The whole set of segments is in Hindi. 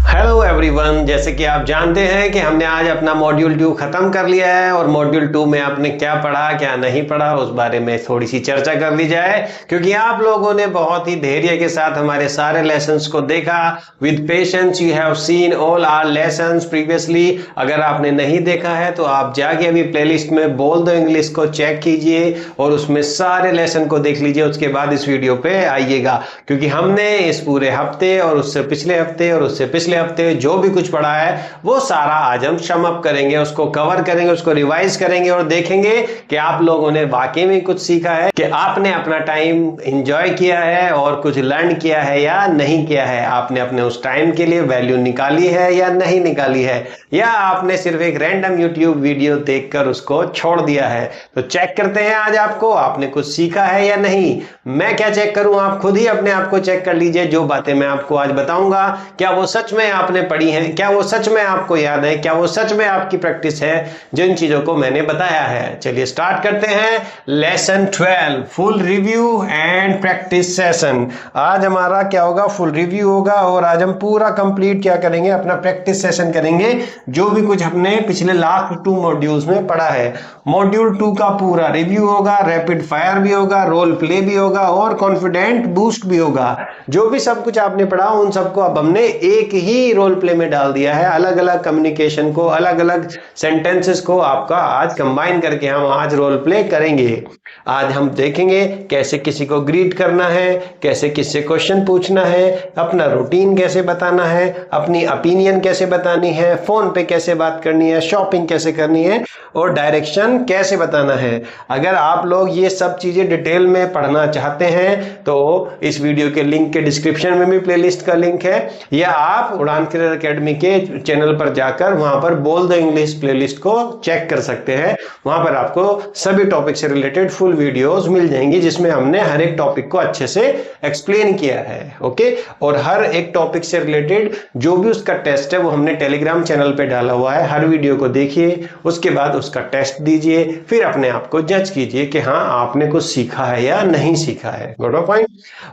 हेलो एवरीवन, जैसे कि आप जानते हैं कि हमने आज अपना मॉड्यूल 2 खत्म कर लिया है और मॉड्यूल 2 में आपने क्या पढ़ा क्या नहीं पढ़ा उस बारे में थोड़ी सी चर्चा कर ली जाए, क्योंकि आप लोगों ने बहुत ही धैर्य के साथ हमारे सारे लेसन्स को देखा। With patience you have seen all our lessons previously. अगर आपने नहीं देखा है तो आप जाके अभी प्लेलिस्ट में बोल दो इंग्लिश को चेक कीजिए और उसमें सारे लेसन को देख लीजिए। उसके बाद इस वीडियो पे आइएगा, क्योंकि हमने इस पूरे हफ्ते और उससे पिछले हफ्ते और उससे पिछले हफ्ते जो भी कुछ पढ़ा है वो सारा आज हम सम अप करेंगे, उसको कवर करेंगे, उसको रिवाइज करेंगे और देखेंगे कि आप लोगों ने वाकई में कुछ सीखा है, कि आपने अपना टाइम एंजॉय किया है और कुछ लर्न किया है या नहीं किया है। आपने अपने उस टाइम के लिए वैल्यू निकाली है या नहीं निकाली है, या आपने सिर्फ एक रैंडम यूट्यूब वीडियो देखकर उसको छोड़ दिया है। तो चेक करते हैं आज आपने कुछ सीखा है या नहीं। मैं क्या चेक करूं, आप खुद ही अपने आप को चेक कर लीजिए। जो बातें मैं आपको आज बताऊंगा, क्या वो सच में आपने पढ़ी हैं, क्या वो सच में आपको याद है, क्या वो सच में आपकी प्रैक्टिस है जिन चीजों को मैंने बताया है। चलिए स्टार्ट करते हैं। Lesson 12 full review and practice session. आज हमारा क्या होगा, फुल रिव्यू होगा और आज हम पूरा कंप्लीट क्या करेंगे, अपना प्रैक्टिस सेशन करेंगे। जो भी कुछ हमने पिछले लास्ट 2 मॉड्यूल्स में पढ़ा है, मॉड्यूल 2 का पूरा रिव्यू होगा, रैपिड फायर भी होगा, रोल प्ले भी होगा और कॉन्फिडेंट बूस्ट भी होगा। जो भी सब कुछ आपने पढ़ा उन सबको अब हमने एक ही रोल प्ले में डाल दिया है। अलग अलग कम्युनिकेशन को, अलग अलग सेंटेंसेस को आपका आज कंबाइन करके हम आज रोल प्ले करेंगे। आज हम देखेंगे कैसे किसी को ग्रीट करना है, कैसे किससे क्वेश्चन पूछना है, अपना रूटीन कैसे बताना है, अपनी ओपिनियन कैसे बतानी है, फोन पे कैसे बात करनी है, शॉपिंग कैसे करनी है और डायरेक्शन कैसे बताना है। अगर आप लोग ये सब चीजें डिटेल में पढ़ना चाहते हैं तो इस वीडियो के लिंक के डिस्क्रिप्शन में भी प्लेलिस्ट का लिंक है, या आप उड़ान करियर एकेडमी के चैनल पर जाकर वहां पर बोल दो इंग्लिश प्लेलिस्ट को चेक कर सकते हैं। वहां पर आपको सभी टॉपिक से रिलेटेड फुल वीडियोस मिल जाएंगी, जिसमें हमने हर एक टॉपिक को अच्छे से एक्सप्लेन किया है। ओके, और हर एक टॉपिक से रिलेटेड जो भी उसका टेस्ट है वो हमने टेलीग्राम चैनल पे डाला हुआ है। हर वीडियो को देखिए, उसके बाद उसका टेस्ट दीजिए, फिर अपने आप को जज कीजिए कि हाँ आपने कुछ सीखा है या नहीं सीखा है। Got a point.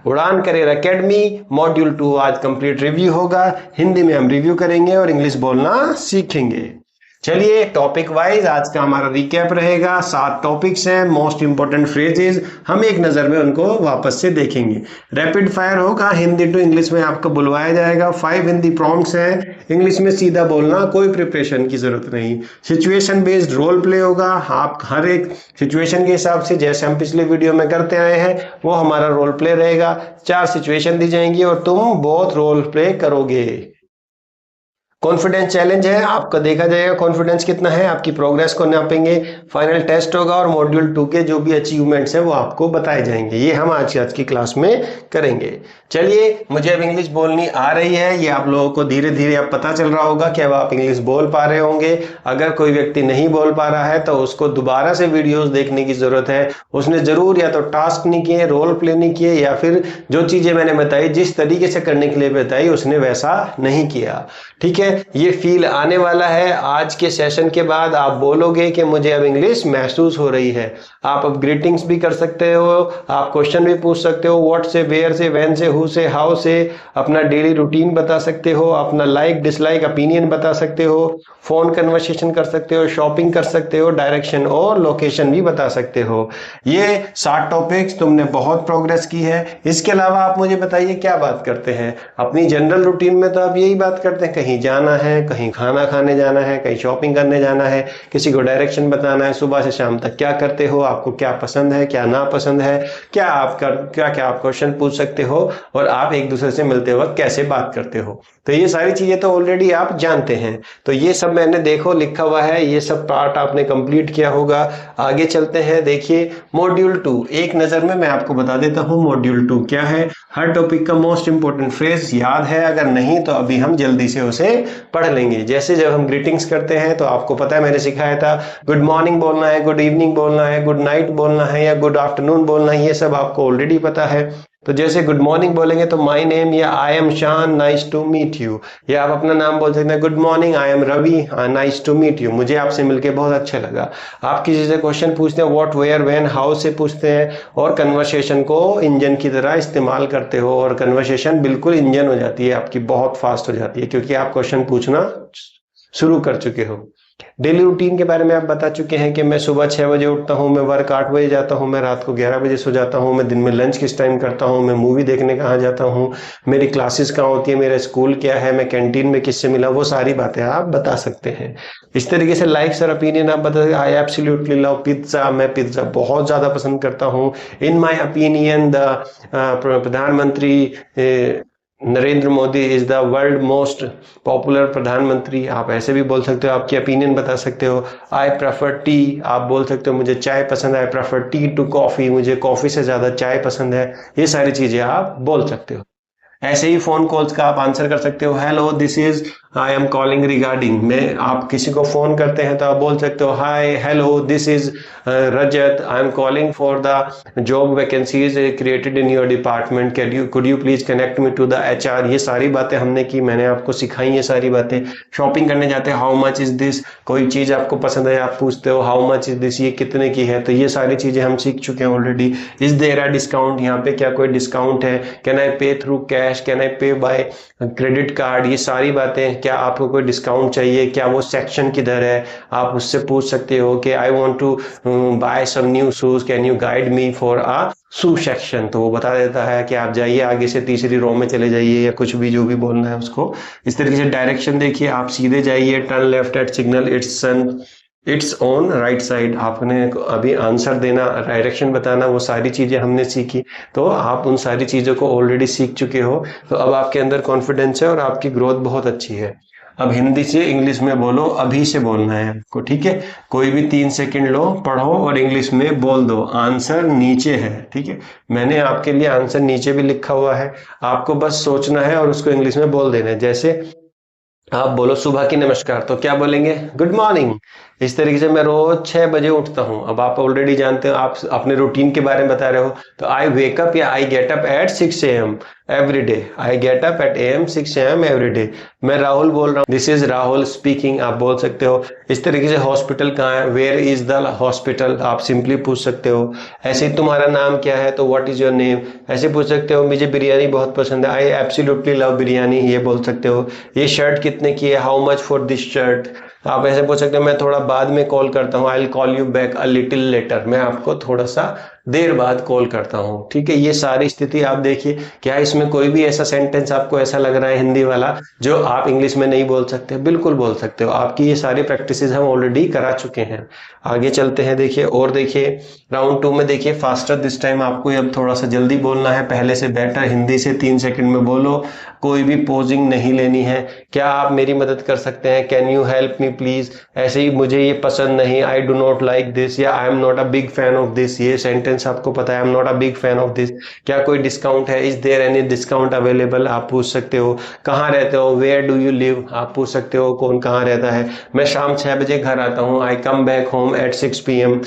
उड़ान करियर एकेडमी मॉड्यूल 2 आज कंप्लीट रिव्यू होगा। हिंदी में हम रिव्यू करेंगे और इंग्लिश बोलना सीखेंगे। चलिए टॉपिक वाइज आज का हमारा रिकैप रहेगा। 7 टॉपिक्स हैं, मोस्ट इंपोर्टेंट फ्रेजेस, हम एक नजर में उनको वापस से देखेंगे। रैपिड फायर होगा, हिंदी टू इंग्लिश में आपको बुलवाया जाएगा। 5 हिंदी प्रॉम्प्ट्स हैं, इंग्लिश में सीधा बोलना, कोई प्रिपरेशन की जरूरत नहीं। सिचुएशन बेस्ड रोल प्ले होगा, आप हर एक सिचुएशन के हिसाब से जैसे हम पिछले वीडियो में करते आए हैं वो हमारा रोल प्ले रहेगा। 4 सिचुएशन दी जाएंगी और तुम बहुत रोल प्ले करोगे। कॉन्फिडेंस चैलेंज है, आपका देखा जाएगा कॉन्फिडेंस कितना है, आपकी प्रोग्रेस को नापेंगे। फाइनल टेस्ट होगा और मॉड्यूल 2 के जो भी अचीवमेंट्स हैं वो आपको बताए जाएंगे। ये हम आज की क्लास में करेंगे। चलिए, मुझे अब इंग्लिश बोलनी आ रही है, ये आप लोगों को धीरे धीरे अब पता चल रहा होगा कि अब आप इंग्लिश बोल पा रहे होंगे। अगर कोई व्यक्ति नहीं बोल पा रहा है तो उसको दोबारा से वीडियोस देखने की जरूरत है। उसने जरूर या तो टास्क नहीं किए, रोल प्ले नहीं किए, या फिर जो चीजें मैंने बताई जिस तरीके से करने के लिए बताई उसने वैसा नहीं किया। ठीक है, ये फील आने वाला है। आज के सेशन के बाद आप बोलोगे कि मुझे अब इंग्लिश महसूस हो रही है। आप अब ग्रीटिंग्स भी कर सकते हो, आप क्वेश्चन भी पूछ सकते हो, व्हाट से, वेयर से, व्हेन से, हु से, हाउ से, अपना डेली रूटीन बता सकते हो, अपना लाइक डिसलाइक ओपिनियन बता सकते हो, फोन कन्वर्सेशन कर सकते हो, शॉपिंग कर सकते हो, डायरेक्शन और लोकेशन भी बता सकते हो। ये 7 टॉपिक्स तुमने बहुत प्रोग्रेस की है। इसके अलावा आप मुझे बताइए क्या बात करते हैं अपनी जनरल रूटीन में। तो आप यही बात करते हैं, कहीं जाना है, कहीं खाना खाने जाना है, कहीं शॉपिंग करने जाना है, किसी को डायरेक्शन बताना है, सुबह से शाम तक क्या करते हो, आपको क्या पसंद है क्या ना पसंद है, क्या आप क्वेश्चन पूछ सकते हो और आप एक दूसरे से मिलते वक्त कैसे बात करते हो। तो ये सारी चीजें तो ऑलरेडी आप जानते हैं। तो ये सब मैंने देखो लिखा हुआ है, ये सब पार्ट आपने कंप्लीट किया होगा। आगे चलते हैं, देखिए मॉड्यूल 2 एक नजर में मैं आपको बता देता हूँ मॉड्यूल 2 क्या है। हर टॉपिक का मोस्ट इंपोर्टेंट फ्रेज याद है, अगर नहीं तो अभी हम जल्दी से उसे पढ़ लेंगे। जैसे जब हम ग्रीटिंग्स करते हैं तो आपको पता है मैंने सिखाया था गुड मॉर्निंग बोलना है, गुड इवनिंग बोलना है, गुड नाइट बोलना है या गुड आफ्टरनून बोलना है, ये सब आपको ऑलरेडी पता है। तो जैसे गुड मॉर्निंग बोलेंगे तो माय नेम या I am Shan, nice to meet you, या आप अपना नाम बोल सकते हैं good morning I am Ravi, nice to meet you, मुझे आपसे मिलके बहुत अच्छा लगा। आप किसी से क्वेश्चन पूछते हैं व्हाट, वेयर, व्हेन, हाउ से पूछते हैं और कन्वर्सेशन को इंजन की तरह इस्तेमाल करते हो और कन्वर्सेशन बिल्कुल इंजन हो जाती है आपकी, बहुत फास्ट हो जाती है क्योंकि आप क्वेश्चन पूछना शुरू कर चुके हो। डेली रूटीन के बारे में आप बता चुके हैं कि मैं सुबह 6 बजे उठता हूँ, मैं वर्क 8 बजे जाता हूँ, मैं रात को 11 बजे सो जाता हूँ, मैं दिन में लंच किस टाइम करता हूँ, मैं मूवी देखने कहाँ जाता हूँ, मेरी क्लासेस कहाँ होती है, मेरा स्कूल क्या है, मैं कैंटीन में किससे मिला, वो सारी बातें आप बता सकते हैं। इस तरीके से लाइक्स और ओपिनियन आप बता सकते हैं। आई एब्सोल्युटली लव पिज्जा, मैं पिज्जा बहुत ज़्यादा पसंद करता हूँ। इन माई ओपिनियन द प्रधानमंत्री Narendra Modi is the world most popular प्रधानमंत्री, आप ऐसे भी बोल सकते हो, आपकी ओपिनियन बता सकते हो। आई प्रेफर टी, आप बोल सकते हो मुझे चाय पसंद है, I prefer tea to coffee, मुझे कॉफी से ज्यादा चाय पसंद है, ये सारी चीजें आप बोल सकते हो। ऐसे ही फोन कॉल्स का आप आंसर कर सकते हो, hello this is I am calling regarding, में आप किसी को फोन करते हैं तो आप बोल सकते हो hi hello this is Rajat, I am calling for the job vacancies created in your department, could you please connect me to the HR। ये सारी बातें हमने की, मैंने आपको सिखाई ये सारी बातें। शॉपिंग करने जाते हैं, हाउ मच इज दिस, कोई चीज आपको पसंद है आप पूछते हो हाउ मच इज दिस, ये कितने की है, तो ये सारी चीजें हम सीख चुके हैं already. Is there a discount, यहाँ पे क्या कोई डिस्काउंट है, कैन आई पे थ्रू कैश, कैन आई पे बाय क्रेडिट कार्ड, ये सारी बातें, क्या आपको कोई डिस्काउंट चाहिए, क्या वो सेक्शन किधर है, आप उससे पूछ सकते हो कि I want to buy some new shoes, can you guide me for a shoe section, तो वो बता देता है कि आप जाइए आगे से तीसरी रो में चले जाइए, या कुछ भी जो भी बोलना है उसको। इस तरीके से डायरेक्शन देखिए, आप सीधे जाइए, turn left eight signal it's on right side, आपने अभी आंसर देना, डायरेक्शन बताना, वो सारी चीजें हमने सीखी, तो आप उन सारी चीजों को ऑलरेडी सीख चुके हो, तो अब आपके अंदर कॉन्फिडेंस है और आपकी ग्रोथ बहुत अच्छी है। अब हिंदी से इंग्लिश में बोलो, अभी से बोलना है आपको, ठीक है। कोई भी 3 सेकंड लो, पढ़ो और इंग्लिश में बोल दो। आंसर नीचे है, ठीक है, मैंने आपके लिए आंसर नीचे भी लिखा हुआ है, आपको बस सोचना है और उसको इंग्लिश में बोल देना है। जैसे आप बोलो सुबह की नमस्कार, तो क्या बोलेंगे, गुड मॉर्निंग। इस तरीके से मैं रोज 6 बजे उठता हूँ, अब आप ऑलरेडी जानते हो, आप अपने रूटीन के बारे में बता रहे हो, तो आई वेक अप या I get up at 6 AM every day, I get up at AM 6 AM every day. मैं राहुल बोल रहा हूँ, दिस इज राहुल स्पीकिंग, आप बोल सकते हो। इस तरीके से हॉस्पिटल कहाँ है, वेयर इज द हॉस्पिटल, आप सिंपली पूछ सकते हो। ऐसे ही तुम्हारा नाम क्या है, तो व्हाट इज योर नेम, ऐसे पूछ सकते हो। मुझे बिरयानी बहुत पसंद है, आई एब्सोल्युटली लव बिरयानी, ये बोल सकते हो। ये शर्ट कितने की है, how much for this shirt, आप ऐसे पूछ सकते हो। मैं थोड़ा बाद में कॉल करता हूँ, I will call you back a little letter, मैं आपको थोड़ा सा देर बाद कॉल करता हूँ, ठीक है। ये सारी स्थिति आप देखिए, क्या इसमें कोई भी ऐसा सेंटेंस आपको ऐसा लग रहा है हिंदी वाला जो आप इंग्लिश में नहीं बोल सकते, बिल्कुल बोल सकते हो। आपकी ये सारी प्रैक्टिसेस हम ऑलरेडी करा चुके हैं। आगे चलते हैं, देखिए और देखिए राउंड 2 में देखिए फास्टर दिस टाइम, आपको अब थोड़ा सा जल्दी बोलना है, पहले से बेटर। हिंदी से 3 सेकंड में बोलो, कोई भी पोजिंग नहीं लेनी है। क्या आप मेरी मदद कर सकते हैं, can you help me please. ऐसे ही मुझे ये पसंद नहीं, I do not like this, या I am not a big fan of this, ये सेंटेंस आपको पता है, I am not a big fan of this. क्या कोई डिस्काउंट है, is there any discount available, आप पूछ सकते हो। कहाँ रहते हो, वेयर डू यू लिव, आप पूछ सकते हो कौन कहाँ रहता है। मैं शाम 6 बजे घर आता हूँ, I come back home at 6 PM।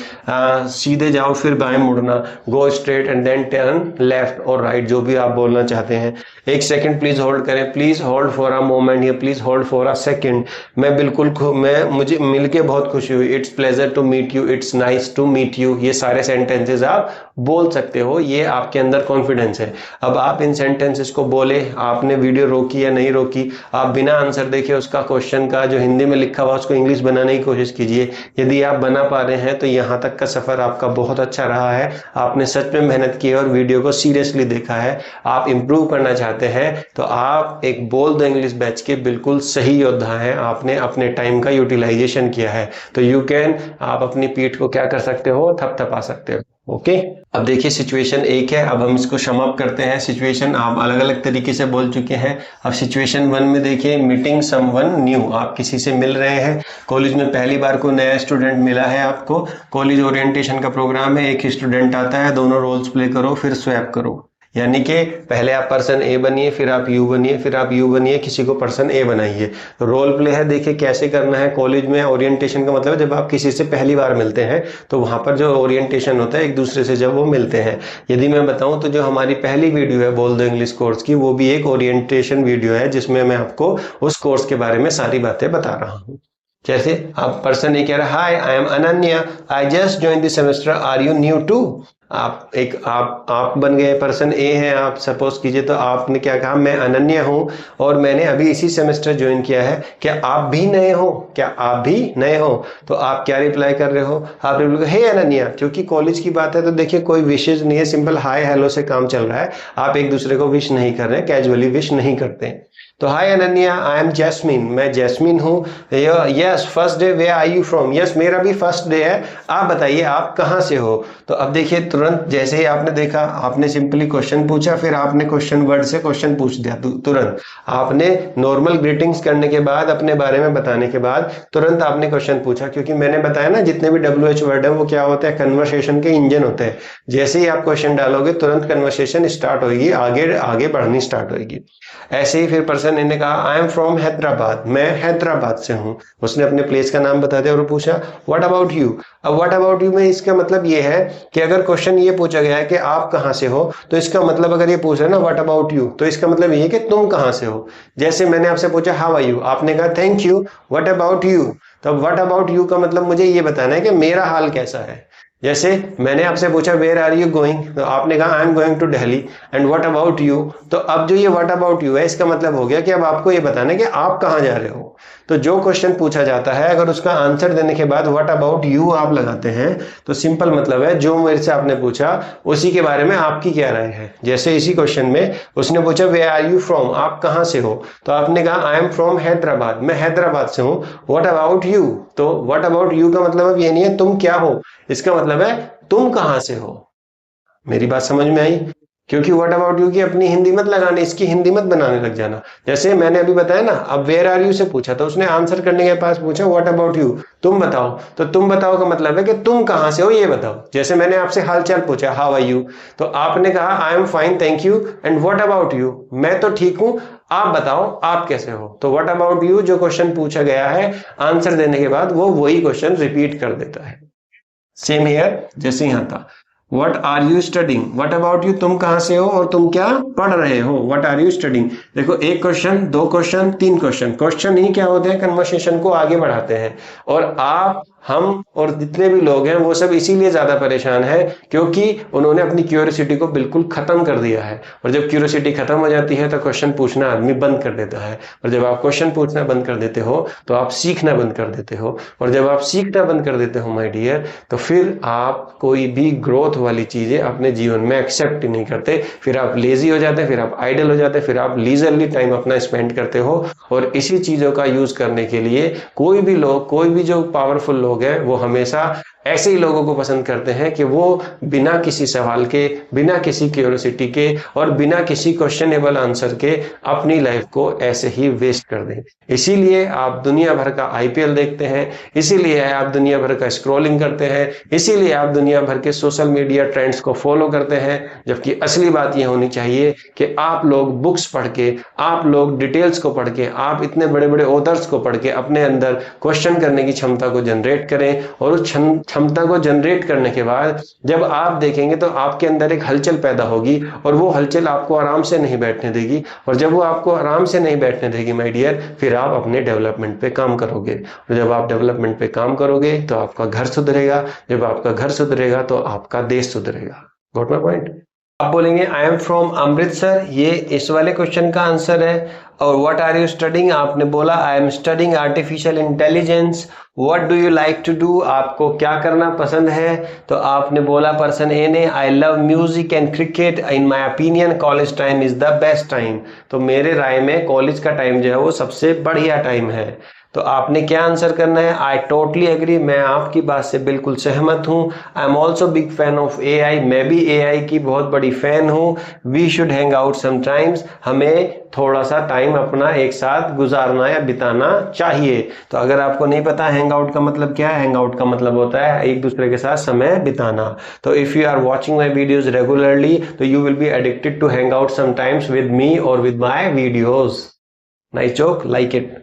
सीधे जाओ फिर बाएं मुड़ना, go straight and then turn left और राइट, जो भी आप बोलना चाहते हैं। 1 सेकंड प्लीज होल्ड करें, please hold for a moment, या please hold for a second. मैं बिल्कुल मुझे मिलके बहुत खुशी हुई, it's pleasure to meet you, it's nice to meet you, ये सारे सेंटेंसेस आप बोल सकते हो, ये आपके अंदर कॉन्फिडेंस है। अब आप इन सेंटेंसेस को बोले, आपने वीडियो रोकी या नहीं रोकी, आप बिना आंसर देखे उसका क्वेश्चन का जो हिंदी में लिखा हुआ उसको इंग्लिश बनाने की कोशिश कीजिए। यदि आप बना पा रहे हैं तो यहाँ तक का सफर आपका बहुत अच्छा रहा है, आपने सच में मेहनत की है और वीडियो को सीरियसली देखा है। आप इंप्रूव करना चाहते हैं तो आप एक बोल द इंग्लिश बैच के बिल्कुल सही योद्धा हैं, आपने अपने टाइम का यूटिलाइजेशन किया है, तो यू कैन, आप अपनी पीठ को क्या कर सकते हो, थपथपा सकते हो। ओके अब देखिए सिचुएशन 1 है, अब हम इसको सम अप करते हैं। सिचुएशन आप अलग अलग तरीके से बोल चुके हैं। अब सिचुएशन 1 में देखिए, मीटिंग समवन न्यू, आप किसी से मिल रहे हैं, कॉलेज में पहली बार कोई नया स्टूडेंट मिला है आपको, कॉलेज ओरिएंटेशन का प्रोग्राम है, एक ही स्टूडेंट आता है, दोनों रोल्स प्ले करो फिर स्वैप करो। यानी कि पहले आप पर्सन ए बनिए, फिर आप यू बनिए, फिर आप यू बनिए, किसी को पर्सन ए बनाइए। तो रोल प्ले है, देखिए कैसे करना है। कॉलेज में ओरिएंटेशन का मतलब है जब आप किसी से पहली बार मिलते हैं तो वहां पर जो ओरिएंटेशन होता है एक दूसरे से जब वो मिलते हैं। यदि मैं बताऊं तो जो हमारी पहली वीडियो है बोल दो इंग्लिश कोर्स की, वो भी एक ओरिएंटेशन वीडियो है जिसमें मैं आपको उस कोर्स के बारे में सारी बातें बता रहा हूँ। जैसे आप पर्सन ए कह रहा है, hi I am Ananya, I just join this semester, are you new too. आप बन गए, पर्सन ए हैं आप, सपोज कीजिए। तो आपने क्या कहा, मैं अनन्या हूं और मैंने अभी इसी सेमेस्टर ज्वाइन किया है, क्या आप भी नए हो, क्या आप भी नए हो। तो आप क्या रिप्लाई कर रहे हो, आप रिप्लाई हे अनन्या। क्योंकि कॉलेज की बात है तो देखिए कोई विशेष नहीं है, सिंपल हाय हेलो से काम चल रहा है। आप एक दूसरे को विश नहीं कर रहे हैं, कैजुअली विश नहीं करते। तो hi Ananya, I am Jasmine, मैं जैस्मिन हूँ। Yes first day, where are you from, yes मेरा भी फर्स्ट डे है, आप बताइए आप कहाँ से हो। तो अब देखिए तुरंत जैसे ही आपने देखा, आपने सिंपली क्वेश्चन पूछा, फिर आपने क्वेश्चन वर्ड से क्वेश्चन पूछ दिया। तुरंत आपने नॉर्मल ग्रीटिंग्स करने के बाद, अपने बारे में बताने के बाद तुरंत आपने क्वेश्चन पूछा। क्योंकि मैंने बताया ना जितने भी WH वर्ड है वो क्या होते हैं, कन्वर्सेशन के इंजन होते हैं। जैसे ही आप क्वेश्चन डालोगे तुरंत कन्वर्सेशन स्टार्ट होगी, आगे आगे बढ़नी स्टार्ट होगी। ऐसे ही फिर पर्सन ने कहा आई एम फ्रॉम हैदराबाद, मैं हैदराबाद से हूँ। उसने अपने प्लेस का नाम बता दिया और पूछा व्हाट अबाउट यू। अब व्हाट अबाउट यू में इसका मतलब ये है कि अगर क्वेश्चन ये पूछा गया है कि आप कहाँ से हो, तो इसका मतलब अगर ये पूछ रहे ना व्हाट अबाउट यू, तो इसका मतलब ये है कि तुम कहाँ से हो। जैसे मैंने आपसे पूछा हाउ आर यू, आपने कहा thank you, what about you. तो व्हाट अबाउट यू का मतलब मुझे ये बताना है कि मेरा हाल कैसा है। जैसे मैंने आपसे पूछा वेयर आर यू गोइंग, तो आपने कहा I am going to Delhi, and what about you. तो अब जो ये व्हाट अबाउट यू है इसका मतलब हो गया कि अब आपको ये बताना है कि आप कहाँ जा रहे हो। तो जो क्वेश्चन पूछा जाता है अगर उसका आंसर देने के बाद व्हाट अबाउट यू आप लगाते हैं तो सिंपल मतलब है जो मेरे से आपने पूछा उसी के बारे में आपकी क्या राय है। जैसे इसी क्वेश्चन में उसने पूछा वेयर आर यू फ्रॉम, आप कहाँ से हो, तो आपने कहा आई एम फ्रॉम हैदराबाद, मैं हैदराबाद से हूँ। व्हाट अबाउट यू, तो व्हाट अबाउट यू का मतलब अब ये नहीं है तुम क्या हो, इसका मतलब है तुम कहां से हो। मेरी बात समझ में आई। क्योंकि व्हाट अबाउट यू की अपनी हिंदी मत लगाने, इसकी हिंदी मत बनाने लग जाना। जैसे मैंने अभी बताया ना, अब वेयर आर यू से पूछा तो उसने आंसर करने के पास पूछा व्हाट अबाउट यू, तुम बताओ। तो तुम बताओ का मतलब है कि तुम कहां से हो ये बताओ। जैसे मैंने आपसे हालचाल पूछा हाउ आर यू, तो आपने कहा I am fine thank you, and what about you, मैं तो ठीक हूं, आप बताओ आप कैसे हो। तो व्हाट अबाउट यू जो क्वेश्चन पूछा गया है, आंसर देने के बाद वो वही क्वेश्चन रिपीट कर देता है। सेम हियर, जैसे यहां था what are you studying, what about you तुम कहां से हो और तुम क्या पढ़ रहे हो, व्हाट आर यू स्टडिंग। देखो एक क्वेश्चन, दो क्वेश्चन, तीन क्वेश्चन, क्वेश्चन ही क्या होते हैं, कन्वर्सेशन को आगे बढ़ाते हैं। और आप, हम और जितने भी लोग हैं वो सब इसीलिए ज्यादा परेशान है क्योंकि उन्होंने अपनी क्यूरियोसिटी को बिल्कुल खत्म कर दिया है। और जब क्यूरियोसिटी खत्म हो जाती है तो क्वेश्चन पूछना आदमी बंद कर देता है। और जब आप क्वेश्चन पूछना बंद कर देते हो तो आप सीखना बंद कर देते हो। और जब आप सीखना बंद कर देते हो माय डियर, तो फिर आप कोई भी ग्रोथ वाली चीजें अपने जीवन में एक्सेप्ट नहीं करते। फिर आप लेजी हो जाते हैं, फिर आप आइडल हो जाते हैं, फिर आप लीजरली टाइम अपना स्पेंड करते हो। और इसी चीजों का यूज करने के लिए कोई भी लोग, कोई भी जो पावरफुल लोग हैं वो हमेशा ऐसे ही लोगों को पसंद करते हैं कि वो बिना किसी सवाल के, बिना किसी क्यूरियोसिटी के और बिना किसी क्वेश्चनेबल आंसर के अपनी लाइफ को ऐसे ही वेस्ट कर दें। इसीलिए आप दुनिया भर का IPL देखते हैं, इसीलिए आप दुनिया भर का स्क्रॉलिंग करते हैं, इसीलिए आप दुनिया भर के सोशल मीडिया ट्रेंड्स को फॉलो करते हैं। जबकि असली बात यह होनी चाहिए कि आप लोग बुक्स पढ़ के, आप लोग डिटेल्स को पढ़ के, आप इतने बड़े बड़े ऑथर्स को पढ़ के अपने अंदर क्वेश्चन करने की क्षमता को जनरेट करें। और उस क्षमता को जनरेट करने के बाद जब आप देखेंगे तो आपके अंदर एक हलचल पैदा होगी और वो हलचल आपको आराम से नहीं बैठने देगी। और जब वो आपको आराम से नहीं बैठने देगी माय डियर, फिर आप अपने डेवलपमेंट पे काम करोगे। और जब आप डेवलपमेंट पे काम करोगे तो आपका घर सुधरेगा, जब आपका घर सुधरेगा तो आपका देश सुधरेगा। Got my point. आप बोलेंगे आई एम फ्रॉम अमृतसर, ये इस वाले क्वेश्चन का आंसर है। और व्हाट आर यू स्टडिंग, आपने बोला I am studying artificial intelligence. What do you like to do, आपको क्या करना पसंद है, तो आपने बोला पर्सन ए ने I love music and cricket, in my opinion college time is the best time. तो मेरे राय में कॉलेज का टाइम जो है वो सबसे बढ़िया टाइम है। तो आपने क्या आंसर करना है? आई टोटली एग्री, मैं आपकी बात से बिल्कुल सहमत हूँ। I am also big fan of AI, मैं भी AI की बहुत बड़ी फैन हूँ। We should hang out sometimes, हमें थोड़ा सा टाइम अपना एक साथ गुजारना या बिताना चाहिए। तो अगर आपको नहीं पता हैंग आउट का मतलब क्या है, हैंग आउट का मतलब होता है एक दूसरे के साथ समय बिताना। तो if you are watching my videos regularly, तो you will be addicted to hang out sometimes with me और with my videos. Nice joke, like it.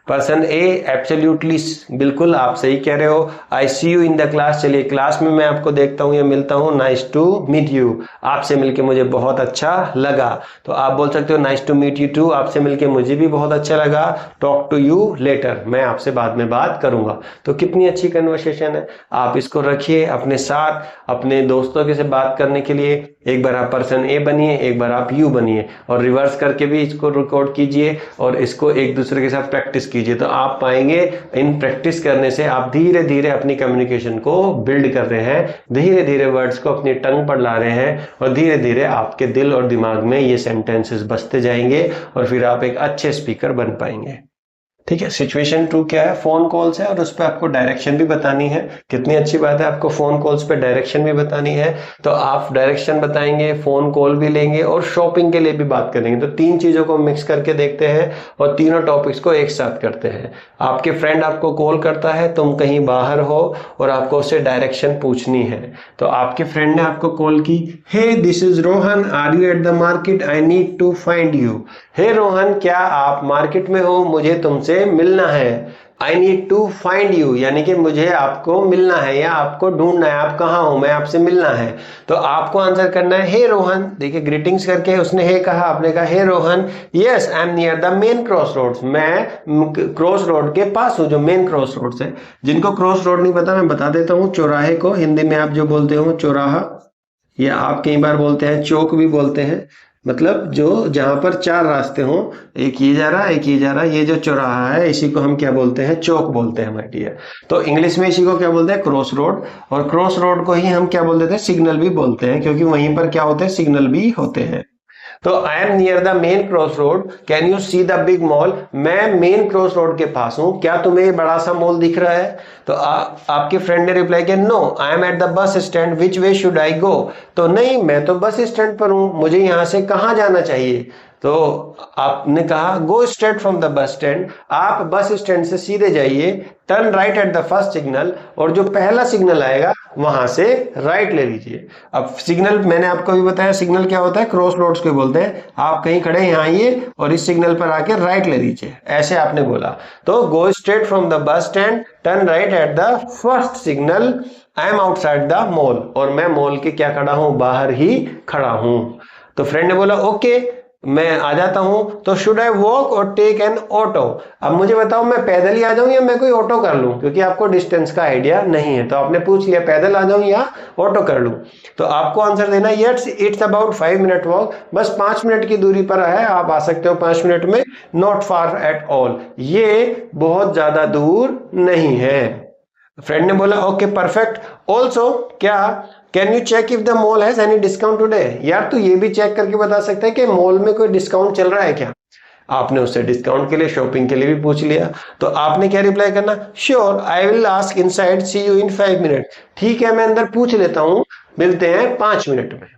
Person A, absolutely, बिल्कुल आप सही कह रहे हो। I see you in the class, चलिए क्लास में मैं आपको देखता हूँ या मिलता हूँ। नाइस टू मीट यू, आपसे मिलके मुझे बहुत अच्छा लगा। तो आप बोल सकते हो nice to meet you too, आपसे मिलके मुझे भी बहुत अच्छा लगा। टॉक टू यू लेटर, मैं आपसे बाद में बात करूंगा। तो कितनी अच्छी कन्वर्सेशन है। आप इसको रखिए अपने साथ, अपने दोस्तों के से बात करने के लिए। एक बार आप पर्सन ए बनिए, एक बार आप यू बनिए, और रिवर्स करके भी इसको रिकॉर्ड कीजिए और इसको एक दूसरे के साथ प्रैक्टिस कीजिए। तो आप पाएंगे इन प्रैक्टिस करने से आप धीरे धीरे अपनी कम्युनिकेशन को बिल्ड कर रहे हैं, धीरे धीरे वर्ड्स को अपनी टंग पर ला रहे हैं, और धीरे धीरे आपके दिल और दिमाग में ये सेंटेंसेस बसते जाएंगे और फिर आप एक अच्छे स्पीकर बन पाएंगे। ठीक है। सिचुएशन 2 क्या है? फोन कॉल्स है और उस पर आपको डायरेक्शन भी बतानी है। कितनी अच्छी बात है, आपको फोन कॉल्स पे डायरेक्शन भी बतानी है। तो आप डायरेक्शन बताएंगे, फोन कॉल भी लेंगे और शॉपिंग के लिए भी बात करेंगे। तो तीन चीजों को मिक्स करके देखते हैं और तीनों टॉपिक्स को एक साथ करते हैं। आपके फ्रेंड आपको कॉल करता है, तुम कहीं बाहर हो और आपको उससे डायरेक्शन पूछनी है। तो आपके फ्रेंड ने आपको कॉल की, hey this is Rohan, are you at the market, I need to find you. Hey Rohan, क्या आप मार्केट में हो? मुझे तुमसे मिलना है। I need to find you, यानी कि मुझे आपको मिलना है या आपको ढूंढना है, आप कहाँ हो, मैं आपसे मिलना है। तो आपको आंसर करना है हे रोहन। देखिए ग्रीटिंग्स करके उसने हे कहा, आपने कहा hey Rohan, yes I am near the main cross roads, मैं क्रॉस रोड के पास हूँ, जो मेन क्रॉस रोड्स है। जिनको क्रॉस रोड नहीं पता मैं बता देता हूँ, चौराहे को हिंदी में आप जो बोलते हो चौराहा, या आप कई बार बोलते हैं चौक भी बोलते हैं, मतलब जो जहां पर चार रास्ते हों, एक ये जा रहा एक ये जा रहा, ये जो चौराहा है इसी को हम क्या बोलते हैं? चौक बोलते हैं माय डियर। तो इंग्लिश में इसी को क्या बोलते हैं? Cross road. और क्रॉस रोड को ही हम क्या बोल देते हैं? सिग्नल भी बोलते हैं, क्योंकि वहीं पर क्या होते हैं? सिग्नल भी होते हैं। तो आई am near the main cross road, can you see the big mall, मैं मेन क्रॉस रोड के पास हूं, क्या तुम्हें बड़ा सा मॉल दिख रहा है? तो आपके फ्रेंड ने रिप्लाई किया, no I am at the bus stand, which way should I go. तो नहीं, मैं तो बस स्टैंड पर हूं, मुझे यहां से कहां जाना चाहिए? तो आपने कहा go straight from the bus stand, आप बस स्टैंड से सीधे जाइए, turn right at the first signal, और जो पहला सिग्नल आएगा वहां से राइट ले लीजिए। अब सिग्नल मैंने आपको भी बताया, सिग्नल क्या होता है? क्रॉस रोड्स को बोलते हैं। आप कहीं खड़े यहाँ आइए और इस सिग्नल पर आके राइट ले लीजिए, ऐसे आपने बोला। तो go straight from the bus stand, turn right at the first signal, I am outside the mall, और मैं मॉल के क्या खड़ा हूं? बाहर ही खड़ा हूं। तो फ्रेंड ने बोला ओके, मैं आ जाता हूं। तो शुड आई वॉक और टेक एन ऑटो, अब मुझे बताओ मैं पैदल ही आ जाऊं या मैं कोई ऑटो कर लूं, क्योंकि आपको डिस्टेंस का आइडिया नहीं है। तो आपने पूछ लिया पैदल आ जाऊं या ऑटो कर लूं। तो आपको आंसर देना yes it's about 5 minute walk, बस 5 मिनट की दूरी पर है, आप आ सकते हो 5 मिनट में। नॉट फार एट ऑल, ये बहुत ज्यादा दूर नहीं है। फ्रेंड ने बोला ओके परफेक्ट, ऑल्सो क्या can you check if the mall has any discount today, यार तू ये भी चेक करके बता सकता है कि मॉल में कोई डिस्काउंट चल रहा है क्या? आपने उससे डिस्काउंट के लिए, शॉपिंग के लिए भी पूछ लिया। तो आपने क्या रिप्लाई करना? Sure I will ask inside, see you in 5 minute, ठीक है मैं अंदर पूछ लेता हूं, मिलते हैं 5 मिनट में।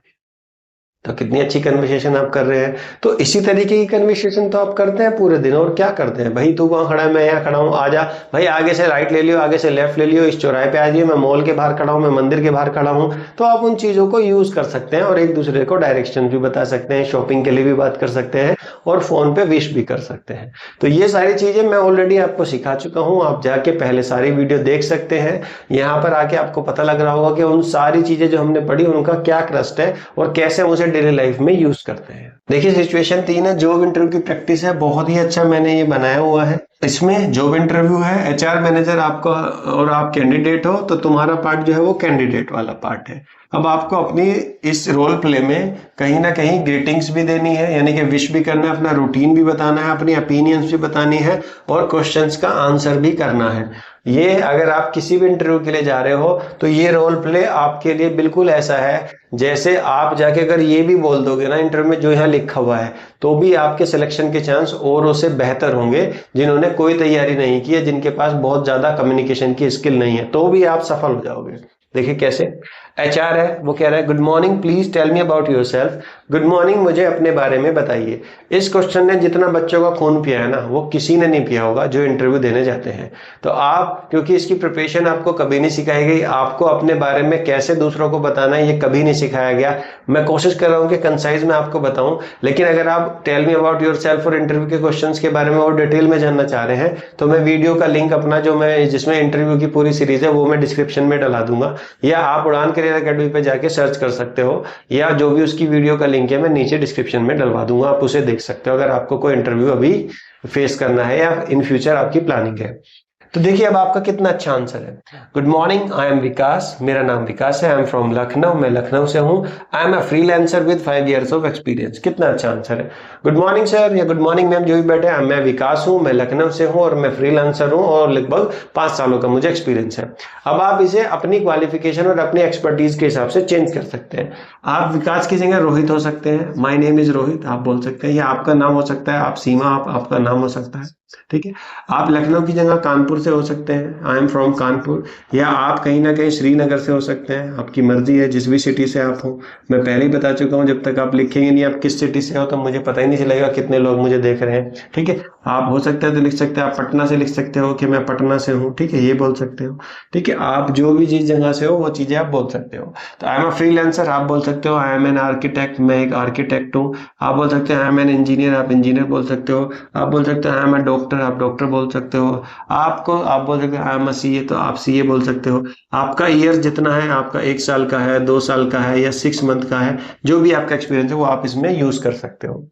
तो कितनी अच्छी कन्वर्सेशन आप कर रहे हैं। तो इसी तरीके की कन्वर्सेशन तो आप करते हैं पूरे दिन। और क्या करते हैं? भाई तू वहां खड़ा है, मैं यहाँ खड़ा हूँ, आजा भाई, आगे से राइट ले लियो, आगे से लेफ्ट ले लियो, इस चौराहे पे आ जाइए, मैं मॉल के बाहर खड़ा हूँ, मैं मंदिर के बाहर खड़ा हूँ। तो आप उन चीजों को यूज कर सकते हैं और एक दूसरे को डायरेक्शन भी बता सकते हैं, शॉपिंग के लिए भी बात कर सकते हैं और फोन पे विश भी कर सकते हैं। तो ये सारी चीजें मैं ऑलरेडी आपको सिखा चुका हूँ, आप जाके पहले सारी वीडियो देख सकते हैं। यहाँ पर आके आपको पता लग रहा होगा कि उन सारी चीजें जो हमने पढ़ी उनका क्या क्रस्ट है और कैसे हम उसे डेली लाइफ में यूज करते हैं। देखिए सिचुएशन 3 है, जॉब इंटरव्यू की प्रैक्टिस है। बहुत ही अच्छा मैंने ये बनाया हुआ है। इसमें जॉब इंटरव्यू है, HR मैनेजर आपका और आप कैंडिडेट हो, तो तुम्हारा पार्ट जो है वो कैंडिडेट वाला पार्ट है। अब आपको अपनी इस रोल प्ले में कहीं ना कहीं ग्रीटिंग्स भी देनी है, यानी कि विश भी करना है, अपना रूटीन भी बताना है, अपनी ओपिनियंस भी बतानी है और क्वेश्चंस का आंसर भी करना है। ये अगर आप किसी भी इंटरव्यू के लिए जा रहे हो तो ये रोल प्ले आपके लिए बिल्कुल ऐसा है जैसे आप जाके अगर ये भी बोल दोगे ना इंटरव्यू में जो यहाँ लिखा हुआ है, तो भी आपके सिलेक्शन के चांस औरों से बेहतर होंगे जिन्होंने कोई तैयारी नहीं की है, जिनके पास बहुत ज्यादा कम्युनिकेशन की स्किल नहीं है, तो भी आप सफल हो जाओगे। देखिए कैसे। एचआर है, वो कह रहा है good morning please tell me about yourself. Good morning, मुझे अपने बारे में बताइए। इस क्वेश्चन ने जितना बच्चों का खून पिया है ना, वो किसी ने नहीं पिया होगा जो इंटरव्यू देने जाते हैं। तो आप, क्योंकि इसकी प्रिपरेशन आपको कभी नहीं सिखाई गई, आपको अपने बारे में कैसे दूसरों को बताना है ये कभी नहीं सिखाया गया। मैं कोशिश कर रहा हूँ कि कंसाइज में आपको बताऊं, लेकिन अगर आप टेल मी अबाउट योरसेल्फ और इंटरव्यू के क्वेश्चंस के बारे में और डिटेल में जानना चाह रहे हैं तो मैं वीडियो का लिंक अपना जो मैं जिसमें इंटरव्यू की पूरी सीरीज है वो मैं डिस्क्रिप्शन में डला दूंगा, या आप उड़ान करियर अकेडमी पे जाके सर्च कर सकते हो, या जो भी उसकी वीडियो का लिंक है मैं नीचे डिस्क्रिप्शन में डलवा दूंगा, आप उसे देख सकते हो अगर आपको कोई इंटरव्यू अभी फेस करना है या इन फ्यूचर आपकी प्लानिंग है। तो देखिए अब आपका कितना अच्छा आंसर है। गुड मॉर्निंग, आई एम विकास, मेरा नाम विकास है, आई एम फ्रॉम लखनऊ, मैं लखनऊ से हूँ। I am a freelancer with 5 years of experience. कितना अच्छा आंसर है। गुड मॉर्निंग सर या गुड मॉर्निंग मैम, जो भी बैठे हैं, मैं विकास हूँ, मैं लखनऊ से हूँ और मैं फ्रीलांसर हूँ और लगभग 5 सालों का मुझे एक्सपीरियंस है। अब आप इसे अपनी क्वालिफिकेशन और अपनी एक्सपर्टीज के हिसाब से चेंज कर सकते हैं। आप विकास की जगह रोहित हो सकते हैं, माई नेम इज रोहित आप बोल सकते हैं, या आपका नाम हो सकता है, आप सीमा आपका नाम हो सकता है, ठीक है। आप लखनऊ की जगह कानपुर से हो सकते हैं, आई एम फ्रॉम कानपुर, या आप कहीं ना कहीं श्रीनगर से हो सकते हैं, आपकी मर्जी है जिस भी सिटी से आप हो। मैं पहले ही बता चुका हूं, जब तक आप लिखेंगे नहीं आप किस सिटी से हो तो मुझे पता ही नहीं चलेगा कितने लोग मुझे देख रहे हैं, ठीक है। आप हो सकता है तो लिख सकते हैं, आप पटना से लिख सकते हो कि मैं पटना से हूँ, ठीक है, ये बोल सकते हो, ठीक है। आप जो भी जिस जगह से हो वो चीजें आप बोल सकते हो। तो आई एम अ फ्रीलांसर आप बोल सकते हो, आई एम एन आर्किटेक्ट, मैं एक आर्किटेक्ट हूँ। आप बोल सकते हैं आई एम एन इंजीनियर, आप इंजीनियर बोल सकते हो। आप बोल सकते हैं आई एम अ डॉक्टर, आप डॉक्टर बोल सकते हो। आप बोल सकते हैं आई एम अ सीए, तो आप सीए बोल सकते हो। आपका ईयर जितना है, आपका 1 साल का है, 2 साल का है या 6 मंथ का है, जो भी आपका एक्सपीरियंस है वो आप इसमें यूज कर सकते हो।